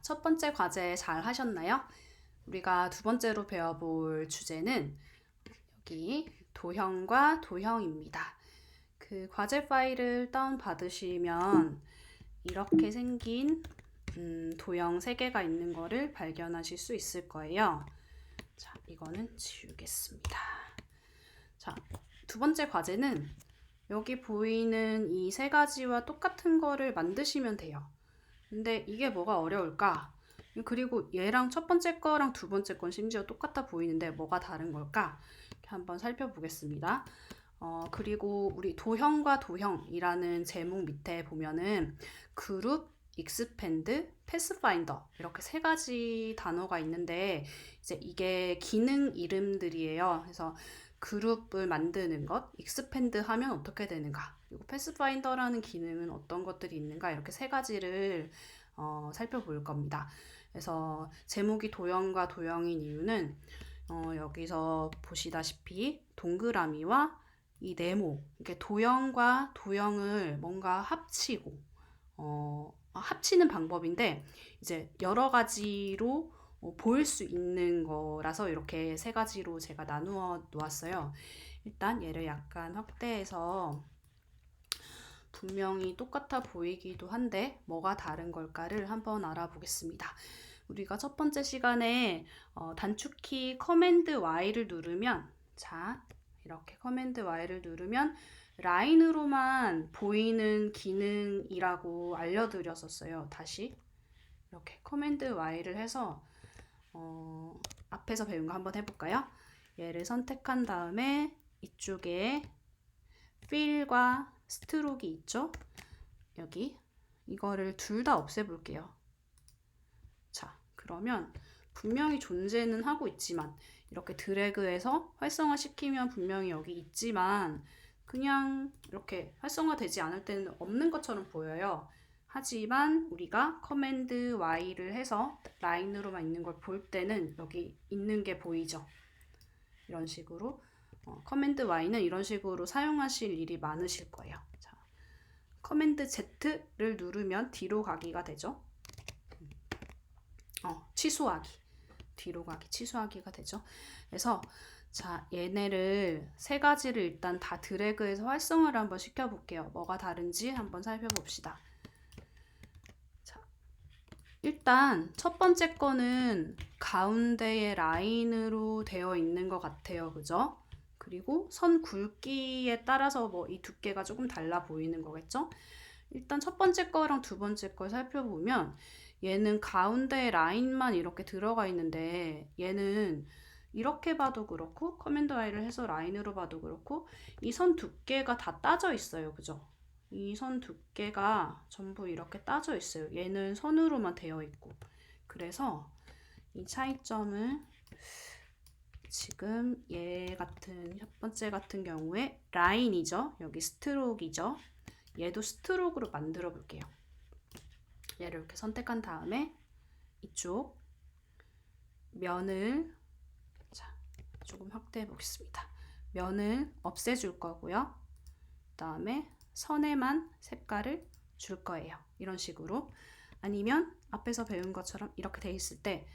첫 번째 과제 잘 하셨나요? 우리가 두 번째로 배워볼 주제는 여기 도형과 도형입니다. 그 과제 파일을 다운받으시면 이렇게 생긴 도형 3개가 있는 거를 발견하실 수 있을 거예요. 자, 이거는 지우겠습니다. 자, 두 번째 과제는 여기 보이는 이 3가지와 똑같은 거를 만드시면 돼요. 근데 이게 뭐가 어려울까? 그리고 얘랑 첫 번째 거랑 두 번째 건 심지어 똑같아 보이는데 뭐가 다른 걸까? 이렇게 한번 살펴보겠습니다. 그리고 우리 도형과 도형이라는 제목 밑에 보면은 그룹, 익스팬드, 패스파인더 이렇게 3가지 단어가 있는데 이제 이게 기능 이름들이에요. 그래서 그룹을 만드는 것, 익스팬드 하면 어떻게 되는가, 그리고 패스파인더라는 기능은 어떤 것들이 있는가, 이렇게 3가지를 살펴볼 겁니다. 그래서 제목이 도형과 도형인 이유는 여기서 보시다시피 동그라미와 이 네모, 이게 도형과 도형을 뭔가 합치고 합치는 방법인데 이제 여러 가지로 보일 수 있는 거라서 이렇게 3가지로 제가 나누어 놓았어요. 일단 얘를 약간 확대해서 분명히 똑같아 보이기도 한데 뭐가 다른 걸까를 한번 알아보겠습니다. 우리가 첫 번째 시간에 단축키 커맨드 Y를 누르면, 자, 이렇게 커맨드 Y를 누르면 라인으로만 보이는 기능이라고 알려드렸었어요. 다시 이렇게 커맨드 Y를 해서 앞에서 배운 거 한번 해볼까요? 얘를 선택한 다음에 이쪽에 필과 스트로크 있죠? 여기 이거를 둘 다 없애볼게요. 자, 그러면 분명히 존재는 하고 있지만 이렇게 드래그해서 활성화시키면 분명히 여기 있지만 그냥 이렇게 활성화되지 않을 때는 없는 것처럼 보여요. 하지만 우리가 커맨드 Y를 해서 라인으로만 있는 걸 볼 때는 여기 있는 게 보이죠. 이런 식으로 커맨드 Y는 이런 식으로 사용하실 일이 많으실 거예요. 자, 커맨드 Z를 누르면 뒤로 가기가 되죠. 취소하기, 뒤로 가기, 취소하기가 되죠. 그래서 자, 얘네를 3가지를 일단 다 드래그해서 활성화를 한번 시켜볼게요. 뭐가 다른지 한번 살펴봅시다. 자, 일단 첫 번째 거는 가운데에 라인으로 되어 있는 것 같아요. 그죠? 그리고 선 굵기에 따라서 뭐 이 두께가 조금 달라 보이는 거겠죠? 일단 첫 번째 거랑 두 번째 걸 살펴보면 얘는 가운데 라인만 이렇게 들어가 있는데 얘는 이렇게 봐도 그렇고 커맨드 I를 해서 라인으로 봐도 그렇고 이 선 두께가 다 따져 있어요. 그죠? 이 선 두께가 전부 이렇게 따져 있어요. 얘는 선으로만 되어 있고. 그래서 이 차이점을 지금 얘 같은 첫 번째 같은 경우에 라인이죠. 여기 스트로크이죠. 얘도 스트로크로 만들어 볼게요. 얘를 이렇게 선택한 다음에 이쪽 면을 조금 확대해 보겠습니다. 면을 없애줄 거고요. 그 다음에 선에만 색깔을 줄 거예요. 이런 식으로. 아니면 앞에서 배운 것처럼 이렇게 돼 있을 때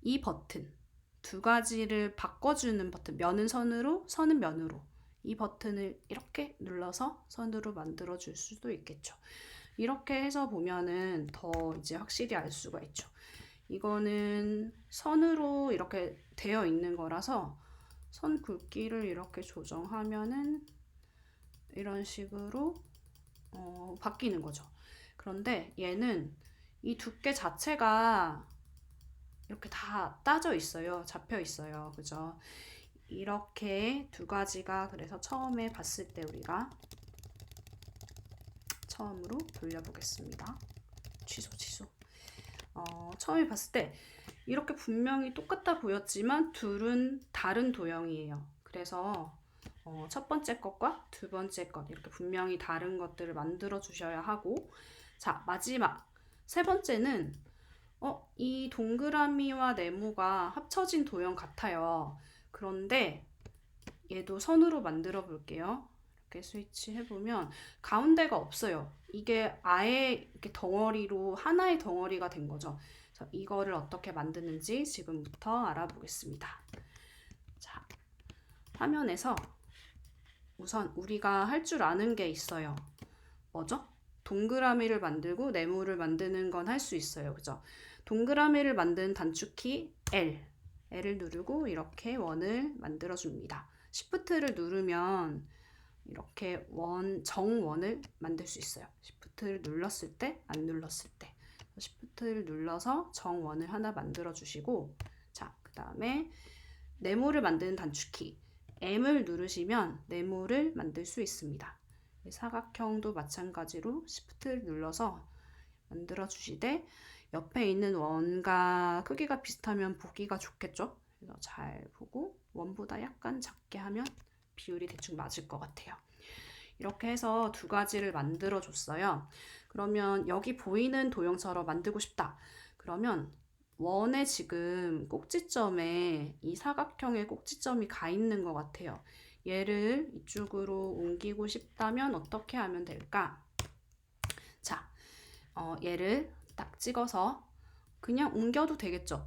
이 버튼 2가지를 바꿔주는 버튼, 면은 선으로, 선은 면으로, 이 버튼을 이렇게 눌러서 선으로 만들어 줄 수도 있겠죠. 이렇게 해서 보면은 더 이제 확실히 알 수가 있죠. 이거는 선으로 이렇게 되어 있는 거라서 선 굵기를 이렇게 조정하면은 이런 식으로 바뀌는 거죠. 그런데 얘는 이 두께 자체가 이렇게 다 따져 있어요. 잡혀 있어요. 그죠? 이렇게 2가지가, 그래서 처음에 봤을 때 우리가 처음으로 돌려보겠습니다. 취소. 처음에 봤을 때 이렇게 분명히 똑같아 보였지만 둘은 다른 도형이에요. 그래서 첫 번째 것과 두 번째 것 이렇게 분명히 다른 것들을 만들어 주셔야 하고, 자, 마지막 세 번째는 이 동그라미와 네모가 합쳐진 도형 같아요. 그런데 얘도 선으로 만들어 볼게요. 이렇게 스위치 해보면 가운데가 없어요. 이게 아예 이렇게 덩어리로 하나의 덩어리가 된 거죠. 그래서 이거를 어떻게 만드는지 지금부터 알아보겠습니다. 자, 화면에서 우선 우리가 할 줄 아는 게 있어요. 뭐죠? 동그라미를 만들고 네모를 만드는 건 할 수 있어요. 그죠? 동그라미를 만든 단축키 L을 누르고 이렇게 원을 만들어 줍니다. Shift를 누르면 이렇게 정원을 만들 수 있어요. Shift를 눌렀을 때, 안 눌렀을 때. Shift를 눌러서 정원을 하나 만들어 주시고, 자, 그 다음에 네모를 만드는 단축키 M을 누르시면 네모를 만들 수 있습니다. 사각형도 마찬가지로 Shift를 눌러서 만들어 주시되 옆에 있는 원과 크기가 비슷하면 보기가 좋겠죠? 그래서 잘 보고 원보다 약간 작게 하면 비율이 대충 맞을 것 같아요. 이렇게 해서 두 가지를 만들어 줬어요. 그러면 여기 보이는 도형처럼 만들고 싶다. 그러면 원에 지금 꼭지점에 이 사각형의 꼭지점이 가 있는 것 같아요. 얘를 이쪽으로 옮기고 싶다면 어떻게 하면 될까? 자, 얘를 딱 찍어서 그냥 옮겨도 되겠죠.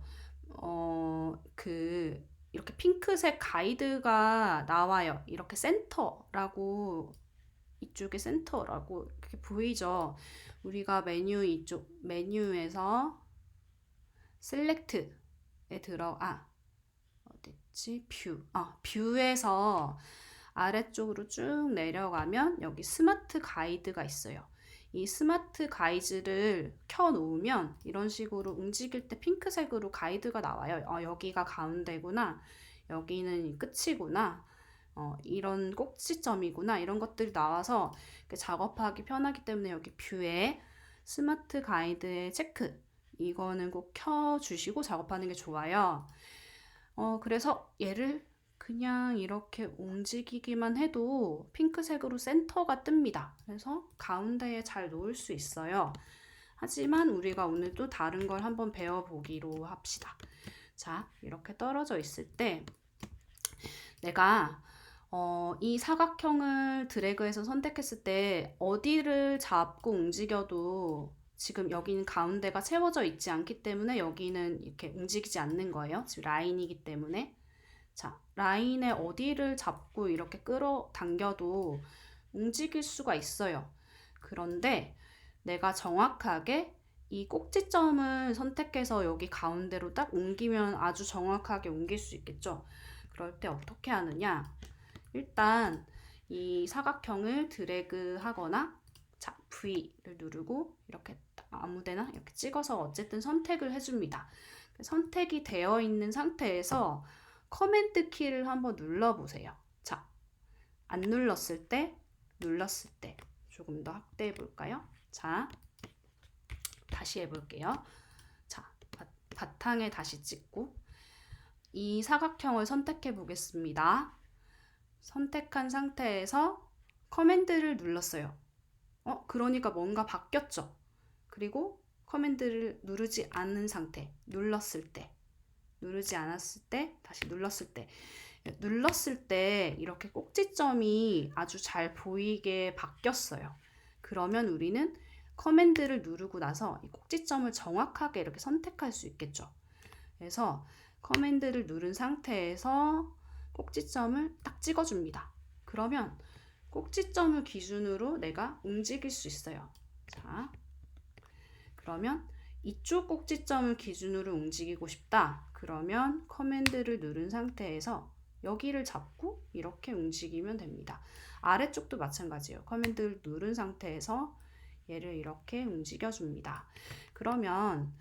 이렇게 핑크색 가이드가 나와요. 이렇게 센터라고, 이쪽에 센터라고 이렇게 보이죠. 우리가 이쪽 메뉴에서 셀렉트에 어딨지? 뷰에서 아래쪽으로 쭉 내려가면 여기 스마트 가이드가 있어요. 이 스마트 가이드를 켜놓으면 이런 식으로 움직일 때 핑크색으로 가이드가 나와요. 여기가 가운데구나. 여기는 끝이구나. 이런 꼭지점이구나. 이런 것들이 나와서 작업하기 편하기 때문에 여기 뷰에 스마트 가이드의 체크. 이거는 꼭 켜주시고 작업하는 게 좋아요. 그래서 얘를 그냥 이렇게 움직이기만 해도 핑크색으로 센터가 뜹니다. 그래서 가운데에 잘 놓을 수 있어요. 하지만 우리가 오늘 또 다른 걸 한번 배워보기로 합시다. 자, 이렇게 떨어져 있을 때 내가 이 사각형을 드래그해서 선택했을 때 어디를 잡고 움직여도 지금 여기는 가운데가 채워져 있지 않기 때문에 여기는 이렇게 움직이지 않는 거예요. 지금 라인이기 때문에. 자, 라인에 어디를 잡고 이렇게 끌어당겨도 움직일 수가 있어요. 그런데 내가 정확하게 이 꼭지점을 선택해서 여기 가운데로 딱 옮기면 아주 정확하게 옮길 수 있겠죠. 그럴 때 어떻게 하느냐? 일단 이 사각형을 드래그 하거나 자, V를 누르고 이렇게 아무데나 이렇게 찍어서 어쨌든 선택을 해줍니다. 선택이 되어 있는 상태에서 커맨드 키를 한번 눌러보세요. 자, 안 눌렀을 때, 눌렀을 때 조금 더 확대해 볼까요? 자, 다시 해볼게요. 자, 바탕에 다시 찍고 이 사각형을 선택해 보겠습니다. 선택한 상태에서 커맨드를 눌렀어요. 그러니까 뭔가 바뀌었죠. 그리고 커맨드를 누르지 않는 상태, 눌렀을 때, 누르지 않았을 때, 다시 눌렀을 때. 눌렀을 때 이렇게 꼭지점이 아주 잘 보이게 바뀌었어요. 그러면 우리는 커맨드를 누르고 나서 이 꼭지점을 정확하게 이렇게 선택할 수 있겠죠. 그래서 커맨드를 누른 상태에서 꼭지점을 딱 찍어줍니다. 그러면 꼭지점을 기준으로 내가 움직일 수 있어요. 자, 그러면 이쪽 꼭지점을 기준으로 움직이고 싶다. 그러면 커맨드를 누른 상태에서 여기를 잡고 이렇게 움직이면 됩니다. 아래쪽도 마찬가지예요. 커맨드를 누른 상태에서 얘를 이렇게 움직여줍니다. 그러면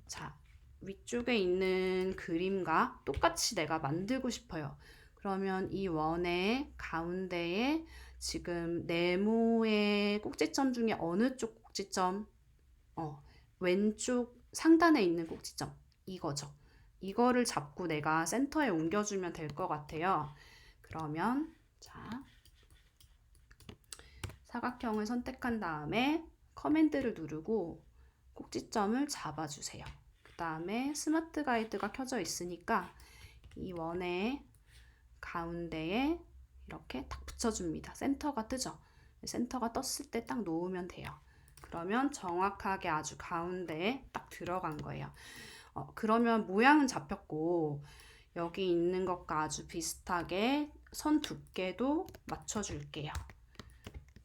자, 위쪽에 있는 그림과 똑같이 내가 만들고 싶어요. 그러면 이 원의 가운데에 지금 네모의 꼭지점 중에 어느 쪽 꼭지점? 왼쪽 상단에 있는 꼭지점 이거죠. 이거를 잡고 내가 센터에 옮겨주면 될 것 같아요. 그러면 자, 사각형을 선택한 다음에 커맨드를 누르고 꼭지점을 잡아주세요. 그 다음에 스마트 가이드가 켜져 있으니까 이 원의 가운데에 이렇게 딱 붙여줍니다. 센터가 뜨죠. 센터가 떴을 때 딱 놓으면 돼요. 그러면 정확하게 아주 가운데에 딱 들어간 거예요. 그러면 모양은 잡혔고 여기 있는 것과 아주 비슷하게 선 두께도 맞춰줄게요.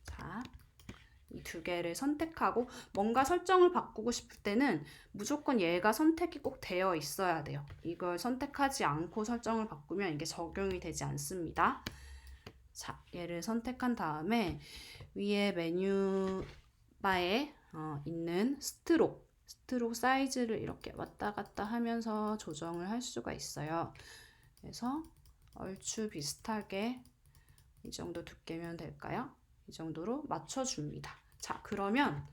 자, 이 두 개를 선택하고 뭔가 설정을 바꾸고 싶을 때는 무조건 얘가 선택이 꼭 되어 있어야 돼요. 이걸 선택하지 않고 설정을 바꾸면 이게 적용이 되지 않습니다. 자, 얘를 선택한 다음에 위에 메뉴바에 있는 스트록 사이즈를 이렇게 왔다 갔다 하면서 조정을 할 수가 있어요. 그래서 얼추 비슷하게 이 정도 두께면 될까요? 이 정도로 맞춰줍니다. 자, 그러면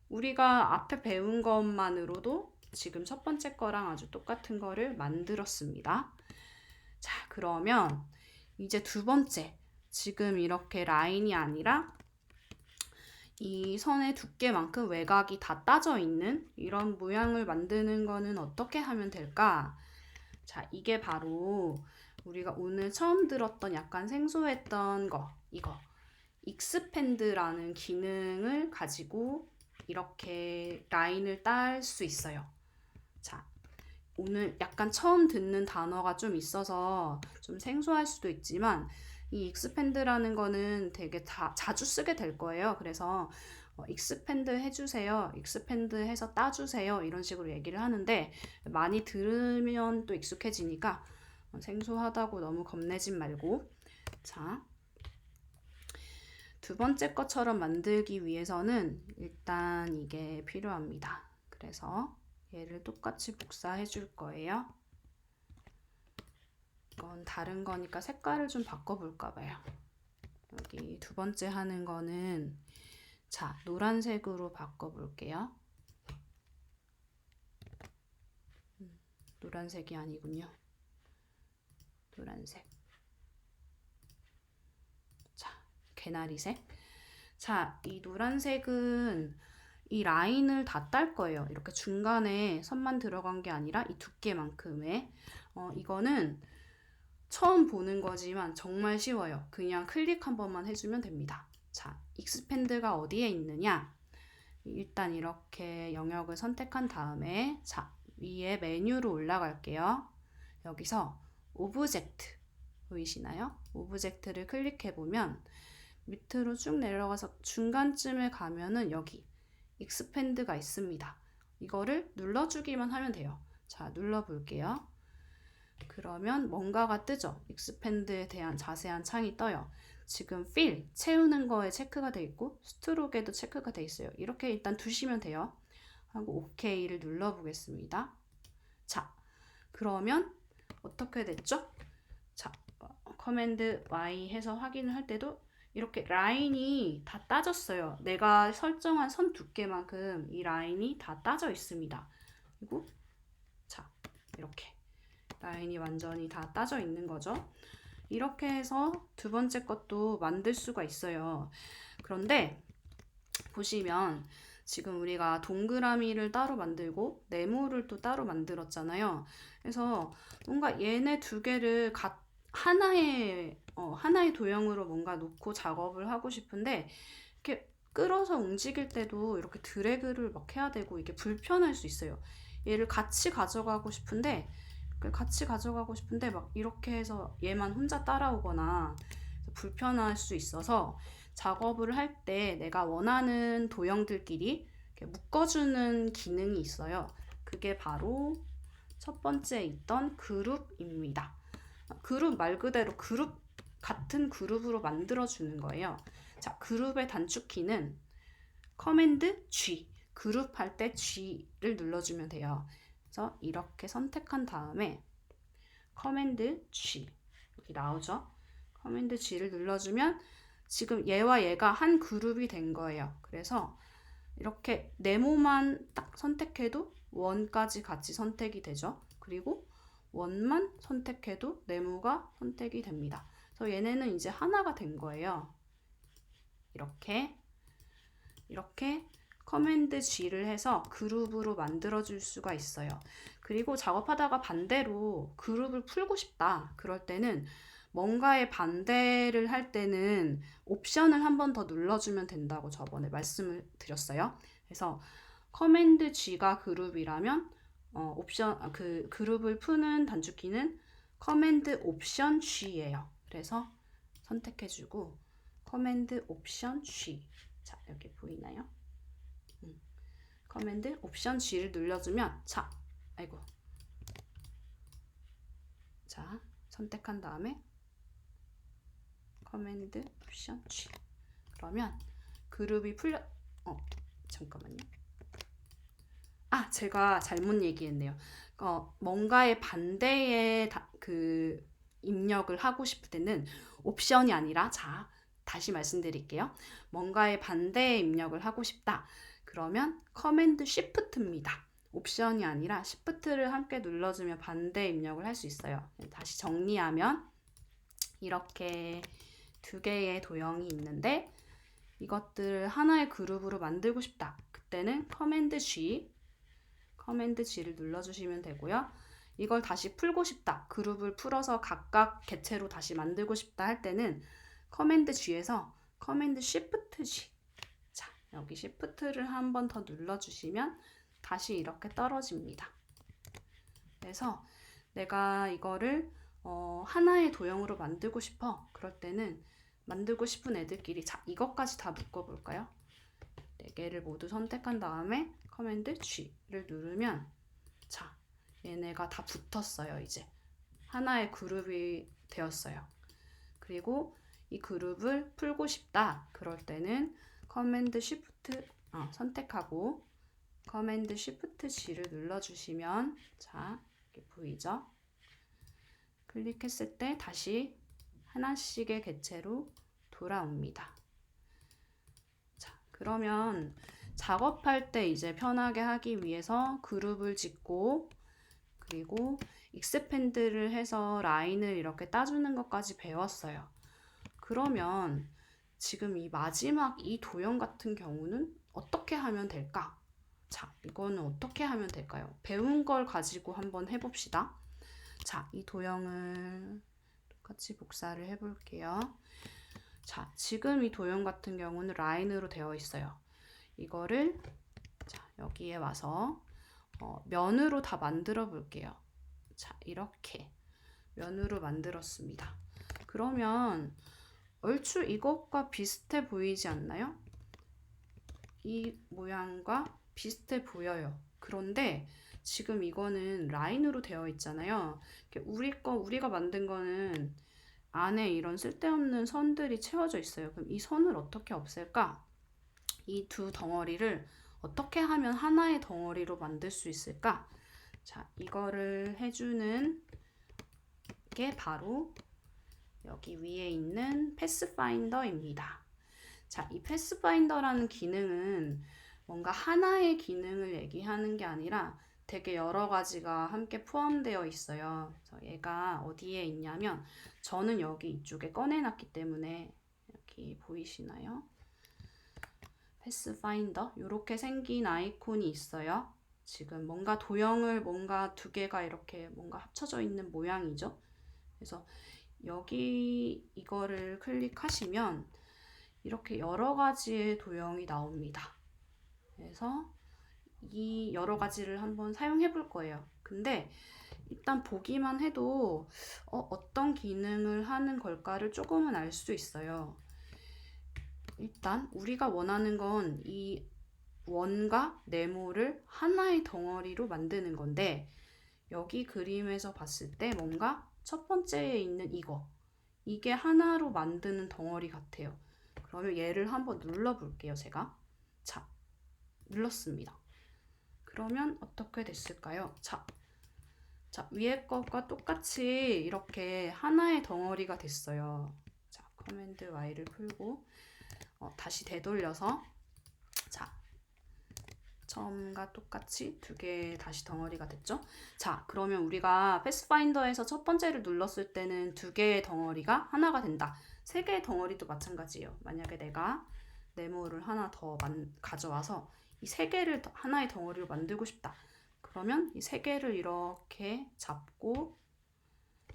우리가 앞에 배운 것만으로도 지금 첫 번째 거랑 아주 똑같은 거를 만들었습니다. 자, 그러면 이제 두 번째, 지금 이렇게 라인이 아니라 이 선의 두께만큼 외곽이 다 따져 있는 이런 모양을 만드는 거는 어떻게 하면 될까? 자, 이게 바로 우리가 오늘 처음 들었던 약간 생소했던 거, 이거 익스팬드라는 기능을 가지고 이렇게 라인을 딸 수 있어요. 자, 오늘 약간 처음 듣는 단어가 좀 있어서 좀 생소할 수도 있지만 이 익스팬드라는 거는 되게 자주 쓰게 될 거예요. 그래서 익스팬드 해주세요, 익스팬드 해서 따주세요 이런 식으로 얘기를 하는데 많이 들으면 또 익숙해지니까 생소하다고 너무 겁내진 말고, 자, 두 번째 것처럼 만들기 위해서는 일단 이게 필요합니다. 그래서 얘를 똑같이 복사해 줄 거예요. 이건 다른 거니까 색깔을 좀 바꿔볼까 봐요. 여기 두 번째 하는 거는 자, 노란색으로 바꿔볼게요. 노란색이 아니군요. 노란색. 자, 개나리색. 자, 이 노란색은 이 라인을 다 딸 거예요. 이렇게 중간에 선만 들어간 게 아니라 이 두께만큼의 이거는 처음 보는 거지만 정말 쉬워요. 그냥 클릭 한 번만 해주면 됩니다. 자, 익스팬드가 어디에 있느냐? 일단 이렇게 영역을 선택한 다음에 자, 위에 메뉴로 올라갈게요. 여기서 오브젝트 보이시나요? 오브젝트를 클릭해 보면 밑으로 쭉 내려가서 중간쯤에 가면은 여기 익스팬드가 있습니다. 이거를 눌러주기만 하면 돼요. 자, 눌러볼게요. 그러면 뭔가가 뜨죠. 익스팬드에 대한 자세한 창이 떠요. 지금 fill, 채우는 거에 체크가 돼 있고 스트로크에도 체크가 돼 있어요. 이렇게 일단 두시면 돼요. 하고 OK를 눌러보겠습니다. 자, 그러면 어떻게 됐죠? 자, 커맨드 Y 해서 확인을 할 때도 이렇게 라인이 다 따졌어요. 내가 설정한 선 두께만큼 이 라인이 다 따져 있습니다. 그리고 자, 이렇게 라인이 완전히 다 따져 있는 거죠. 이렇게 해서 두 번째 것도 만들 수가 있어요. 그런데 보시면 지금 우리가 동그라미를 따로 만들고 네모를 또 따로 만들었잖아요. 그래서 뭔가 얘네 두 개를 하나의 도형으로 뭔가 놓고 작업을 하고 싶은데 이렇게 끌어서 움직일 때도 이렇게 드래그를 막 해야 되고 이게 불편할 수 있어요. 얘를 같이 가져가고 싶은데 막 이렇게 해서 얘만 혼자 따라오거나 불편할 수 있어서 작업을 할 때 내가 원하는 도형들끼리 이렇게 묶어주는 기능이 있어요. 그게 바로 첫 번째 있던 그룹입니다. 그룹 말 그대로 같은 그룹으로 만들어주는 거예요. 자, 그룹의 단축키는 커맨드 G, 그룹 할 때 G를 눌러주면 돼요. 그래서 이렇게 선택한 다음에 커맨드 G, 여기 나오죠? 커맨드 G를 눌러주면 지금 얘와 얘가 한 그룹이 된 거예요. 그래서 이렇게 네모만 딱 선택해도 원까지 같이 선택이 되죠. 그리고 원만 선택해도 네모가 선택이 됩니다. 그래서 얘네는 이제 하나가 된 거예요. 이렇게 커맨드 G를 해서 그룹으로 만들어 줄 수가 있어요. 그리고 작업하다가 반대로 그룹을 풀고 싶다. 그럴 때는 뭔가의 반대를 할 때는 옵션을 한 번 더 눌러주면 된다고 저번에 말씀을 드렸어요. 그래서 커맨드 G가 그룹이라면 옵션 그 그룹을 푸는 단축키는 커맨드 옵션 G예요. 그래서 선택해주고 커맨드 옵션 G. 자, 여기 보이나요? 커맨드 옵션 G를 눌러주면 아이고. 자, 선택한 다음에 커맨드 옵션 G. 그러면 그룹이 풀려. 잠깐만요. 제가 잘못 얘기했네요. 뭔가의 반대의 그 입력을 하고 싶을 때는 옵션이 아니라, 다시 말씀드릴게요. 뭔가의 반대의 입력을 하고 싶다. 그러면 커맨드 쉬프트입니다. 옵션이 아니라 쉬프트를 함께 눌러주면 반대 입력을 할 수 있어요. 다시 정리하면 이렇게 두 개의 도형이 있는데 이것들을 하나의 그룹으로 만들고 싶다. 그때는 커맨드 G를 눌러주시면 되고요. 이걸 다시 풀고 싶다. 그룹을 풀어서 각각 개체로 다시 만들고 싶다 할 때는 커맨드 G에서 커맨드 Shift G. 자, 여기 Shift를 한 번 더 눌러주시면 다시 이렇게 떨어집니다. 그래서 내가 이거를 하나의 도형으로 만들고 싶어. 그럴 때는 만들고 싶은 애들끼리, 이것까지 다 묶어볼까요? 4개를 모두 선택한 다음에 커맨드 G를 누르면 얘네가 다 붙었어요. 이제 하나의 그룹이 되었어요. 그리고 이 그룹을 풀고 싶다. 그럴 때는 커맨드 Shift 선택하고 커맨드 Shift G를 눌러주시면 이렇게 보이죠? 클릭했을 때 다시 하나씩의 개체로 돌아옵니다. 그러면 작업할 때 이제 편하게 하기 위해서 그룹을 짓고 그리고 익스펜드를 해서 라인을 이렇게 따주는 것까지 배웠어요. 그러면 지금 이 마지막 이 도형 같은 경우는 어떻게 하면 될까? 이거는 어떻게 하면 될까요? 배운 걸 가지고 한번 해봅시다. 이 도형을 똑같이 복사를 해볼게요. 지금 이 도형 같은 경우는 라인으로 되어 있어요. 이거를 여기에 와서 면으로 다 만들어 볼게요. 이렇게 면으로 만들었습니다. 그러면 얼추 이것과 비슷해 보이지 않나요? 이 모양과 비슷해 보여요. 그런데 지금 이거는 라인으로 되어 있잖아요. 우리가 만든 거는 안에 이런 쓸데없는 선들이 채워져 있어요. 그럼 이 선을 어떻게 없앨까? 이 두 덩어리를 어떻게 하면 하나의 덩어리로 만들 수 있을까? 이거를 해주는 게 바로 여기 위에 있는 패스파인더입니다. 이 패스파인더라는 기능은 뭔가 하나의 기능을 얘기하는 게 아니라 되게 여러 가지가 함께 포함되어 있어요. 그래서 얘가 어디에 있냐면 저는 여기 이쪽에 꺼내놨기 때문에 여기 보이시나요? 패스파인더 이렇게 생긴 아이콘이 있어요. 지금 뭔가 도형을 뭔가 두 개가 이렇게 뭔가 합쳐져 있는 모양이죠. 그래서 여기 이거를 클릭하시면 이렇게 여러 가지의 도형이 나옵니다. 그래서 이 여러 가지를 한번 사용해 볼 거예요. 근데 일단 보기만 해도 어떤 기능을 하는 걸까를 조금은 알 수 있어요. 일단 우리가 원하는 건 이 원과 네모를 하나의 덩어리로 만드는 건데 여기 그림에서 봤을 때 뭔가 첫 번째에 있는 이게 하나로 만드는 덩어리 같아요. 그러면 얘를 한번 눌러볼게요. 제가 눌렀습니다. 그러면 어떻게 됐을까요? 위에 것과 똑같이 이렇게 하나의 덩어리가 됐어요. 커맨드 Y를 풀고 다시 되돌려서 처음과 똑같이 두 개의 다시 덩어리가 됐죠? 그러면 우리가 패스파인더에서 첫 번째를 눌렀을 때는 두 개의 덩어리가 하나가 된다. 세 개의 덩어리도 마찬가지예요. 만약에 내가 네모를 하나 더 가져와서 이 세 개를 하나의 덩어리로 만들고 싶다. 그러면 이 세 개를 이렇게 잡고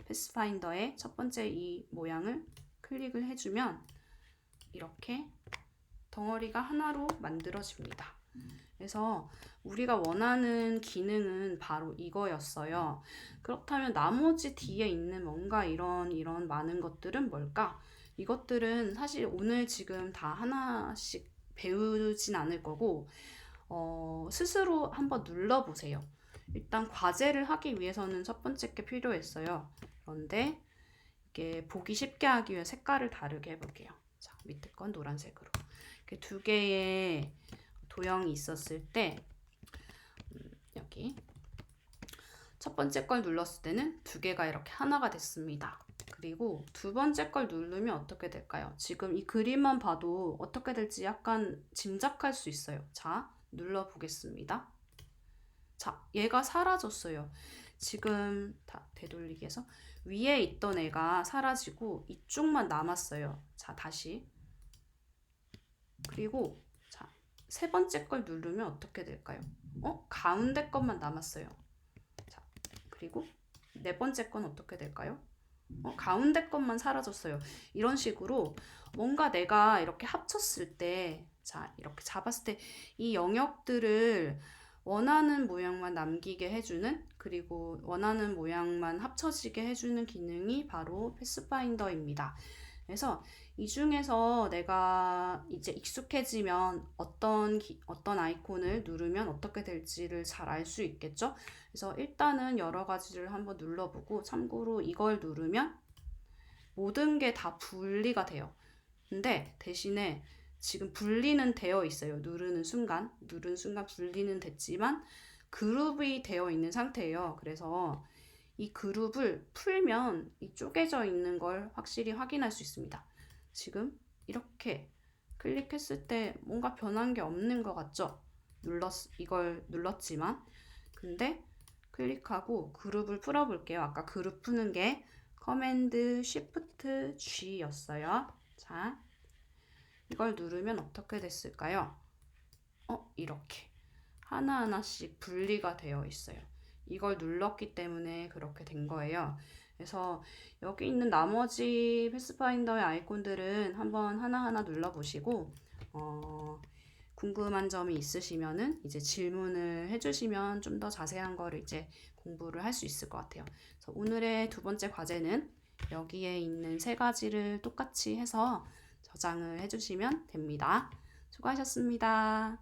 패스파인더의 첫 번째 이 모양을 클릭을 해주면 이렇게 덩어리가 하나로 만들어집니다. 그래서 우리가 원하는 기능은 바로 이거였어요. 그렇다면 나머지 뒤에 있는 뭔가 이런 많은 것들은 뭘까? 이것들은 사실 오늘 지금 다 하나씩 배우진 않을 거고 스스로 한번 눌러보세요. 일단 과제를 하기 위해서는 첫 번째 게 필요했어요. 그런데 이게 보기 쉽게 하기 위해 색깔을 다르게 해볼게요. 자, 밑에 건 노란색으로. 이렇게 두 개의 도형이 있었을 때 여기 첫 번째 걸 눌렀을 때는 두 개가 이렇게 하나가 됐습니다. 그리고 두 번째 걸 누르면 어떻게 될까요? 지금 이 그림만 봐도 어떻게 될지 약간 짐작할 수 있어요. 자, 눌러보겠습니다. 자, 얘가 사라졌어요. 지금 다 되돌리기 해서 위에 있던 애가 사라지고 이쪽만 남았어요. 자, 다시. 그리고 자, 세 번째 걸 누르면 어떻게 될까요? 가운데 것만 남았어요. 자, 그리고 네 번째 건 어떻게 될까요? 가운데 것만 사라졌어요. 이런 식으로 뭔가 내가 이렇게 합쳤을 때, 자, 이렇게 잡았을 때 이 영역들을 원하는 모양만 남기게 해주는, 그리고 원하는 모양만 합쳐지게 해주는 기능이 바로 패스파인더입니다. 그래서 이 중에서 내가 이제 익숙해지면 어떤 아이콘을 누르면 어떻게 될지를 잘 알 수 있겠죠? 그래서 일단은 여러 가지를 한번 눌러보고, 참고로 이걸 누르면 모든 게 다 분리가 돼요. 근데 대신에 지금 분리는 되어 있어요. 누르는 순간 분리는 됐지만 그룹이 되어 있는 상태예요. 그래서 이 그룹을 풀면 이 쪼개져 있는 걸 확실히 확인할 수 있습니다. 지금 이렇게 클릭했을 때 뭔가 변한 게 없는 것 같죠? 이걸 눌렀지만 근데 클릭하고 그룹을 풀어볼게요. 아까 그룹 푸는 게 커맨드 쉬프트 G였어요. 자, 이걸 누르면 어떻게 됐을까요? 이렇게 하나하나씩 분리가 되어 있어요. 이걸 눌렀기 때문에 그렇게 된 거예요. 그래서 여기 있는 나머지 패스파인더의 아이콘들은 한번 하나하나 눌러보시고 궁금한 점이 있으시면은 이제 질문을 해주시면 좀 더 자세한 거를 이제 공부를 할 수 있을 것 같아요. 그래서 오늘의 두 번째 과제는 여기에 있는 세 가지를 똑같이 해서 저장을 해주시면 됩니다. 수고하셨습니다.